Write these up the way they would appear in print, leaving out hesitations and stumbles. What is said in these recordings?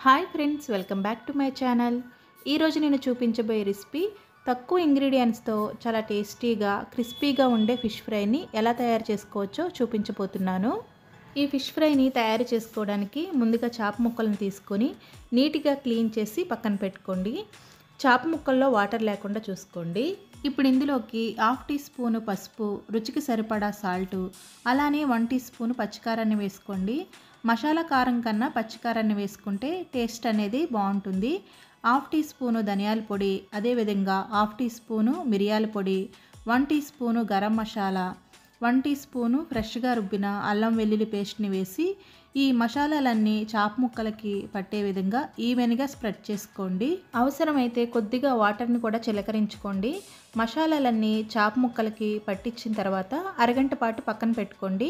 Hi friends, welcome back to my channel. ఈరోజు నేను చూపించబోయే రెసిపీ తక్కువ ఇంగ్రీడియంట్స్తో చాలా టేస్టీగా క్రిస్పీగా ఉండే ఫిష్ ఫ్రైని ఎలా తయారు చేసుకోవచ్చో చూపించబోతున్నాను. ఈ ఫిష్ ఫ్రైని తయారు చేసుకోవడానికి ముందుగా చేప ముక్కలను తీసుకొని నీట్గా క్లీన్ చేసి పక్కన పెట్టుకోండి. చేప ముక్కల్లో వాటర్ లేకుండా చూసుకోండి. ఇప్పుడు ఇందులోకి 1/2 టీ స్పూను పసుపు, రుచికి సరిపడా సాల్టు, అలానే 1 టీ స్పూను పచ్చికారాన్ని వేసుకోండి. మసాలా కారం కన్నా పచ్చికారాన్ని వేసుకుంటే టేస్ట్ అనేది బాగుంటుంది. 1/2 టీ స్పూను ధనియాల పొడి, అదేవిధంగా 1/2 టీ స్పూను మిరియాల పొడి, 1 teaspoon garam masala, 1 teaspoon ఫ్రెష్గా రుబ్బిన అల్లం వెల్లుల్లి పేస్ట్ని వేసి ఈ మసాలాలన్నీ చాప ముక్కలకి పట్టే విధంగా ఈవెన్గా స్ప్రెడ్ చేసుకోండి. అవసరమైతే కొద్దిగా వాటర్ని కూడా చిలకరించుకోండి. మసాలాలన్నీ చాప ముక్కలకి పట్టించిన తర్వాత అరగంట పాటు పక్కన పెట్టుకోండి.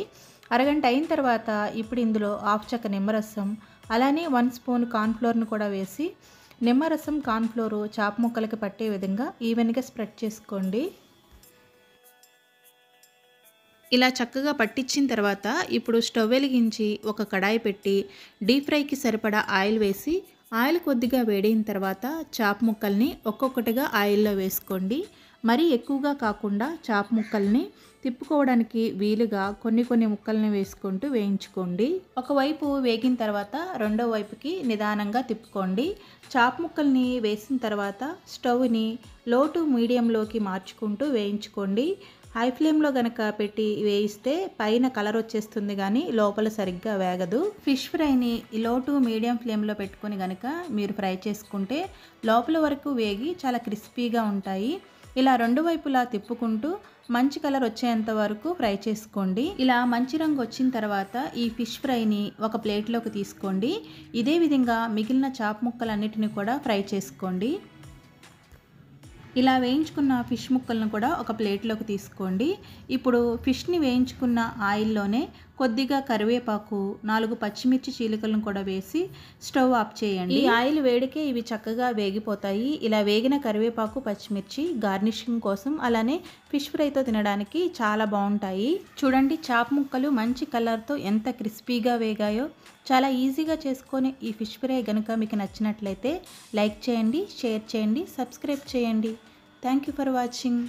అరగంట అయిన తర్వాత ఇప్పుడు ఇందులో 1/2 చెక్క నిమ్మరసం, అలానే 1 స్పూన్ కార్న్ఫ్లోర్ను కూడా వేసి నిమ్మరసం కార్న్ఫ్లోరు చాప ముక్కలకి పట్టే విధంగా ఈవెన్గా స్ప్రెడ్ చేసుకోండి. ఇలా చక్కగా పట్టించిన తర్వాత ఇప్పుడు స్టవ్ వెలిగించి ఒక కడాయి పెట్టి డీప్ ఫ్రైకి సరిపడా ఆయిల్ వేసి ఆయిల్ కొద్దిగా వేడైన తర్వాత చాప ముక్కల్ని ఒక్కొక్కటిగా ఆయిల్లో వేసుకోండి. మరీ ఎక్కువగా కాకుండా చాప ముక్కల్ని తిప్పుకోవడానికి వీలుగా కొన్ని ముక్కల్ని వేసుకుంటూ వేయించుకోండి. ఒకవైపు వేగిన తర్వాత రెండో వైపుకి నిదానంగా తిప్పుకోండి. చాప ముక్కల్ని వేసిన తర్వాత స్టవ్ని లో టు మీడియంలోకి మార్చుకుంటూ వేయించుకోండి. హై ఫ్లేమ్లో కనుక పెట్టి వేయిస్తే పైన కలర్ వచ్చేస్తుంది కానీ లోపల సరిగ్గా వేగదు. ఫిష్ ఫ్రైని లో టు మీడియం ఫ్లేమ్లో పెట్టుకొని కనుక మీరు ఫ్రై చేసుకుంటే లోపల వరకు వేగి చాలా క్రిస్పీగా ఉంటాయి. ఇలా రెండు వైపులా తిప్పుకుంటూ మంచి కలర్ వచ్చేంత వరకు ఫ్రై చేసుకోండి. ఇలా మంచి రంగు వచ్చిన తర్వాత ఈ ఫిష్ ఫ్రైని ఒక ప్లేట్లోకి తీసుకోండి. ఇదే విధంగా మిగిలిన చాప ముక్కలన్నిటిని కూడా ఫ్రై చేసుకోండి. ఇలా వేయించుకున్న ఫిష్ ముక్కలను కూడా ఒక ప్లేట్లోకి తీసుకోండి. ఇప్పుడు ఫిష్ని వేయించుకున్న ఆయిల్లోనే కొద్దిగా కరివేపాకు, 4 పచ్చిమిర్చి చీలికలను కూడా వేసి స్టవ్ ఆఫ్ చేయండి. ఈ ఆయిల్ వేడికే ఇవి చక్కగా వేగిపోతాయి. ఇలా వేగిన కరివేపాకు, పచ్చిమిర్చి గార్నిషింగ్ కోసం, అలానే ఫిష్ ఫ్రైతో తినడానికి చాలా బాగుంటాయి. చూడండి, చాప ముక్కలు మంచి కలర్తో ఎంత క్రిస్పీగా వేగాయో. చాలా ఈజీగా చేసుకొని ఈ ఫిష్ ఫ్రై కనుక మీకు నచ్చినట్లయితే లైక్ చేయండి, షేర్ చేయండి, సబ్స్క్రైబ్ చేయండి. Thank you for watching.